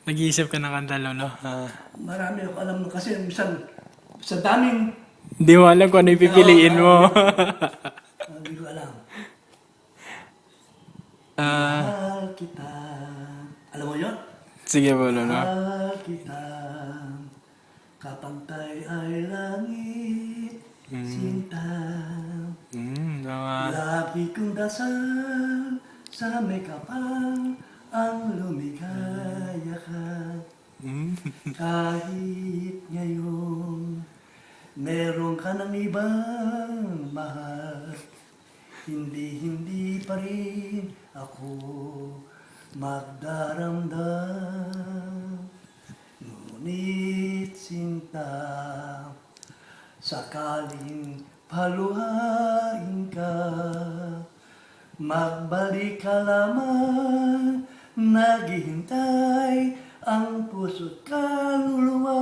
Nag-iisip ka ng kanta, Lolo. Marami ako alam kasi minsan sa daming Hindi mo alam kung ano ipipiliin mo. hindi ko alam. Ah, Mahal kita. Alam mo yun? sige po, Lolo. Mahal kita. Kapantay ay langit. Sinta. Tama. Lagi kong dasal sa may kapal ang lumikaya ka. Kahit ngayon meron ka ng ibang mahal, hindi pa rin ako magdaramdam. Ngunit sinta, sakaling paluhain ka, magbalik ka lamang, naghihintay ang puso't kaluluwa.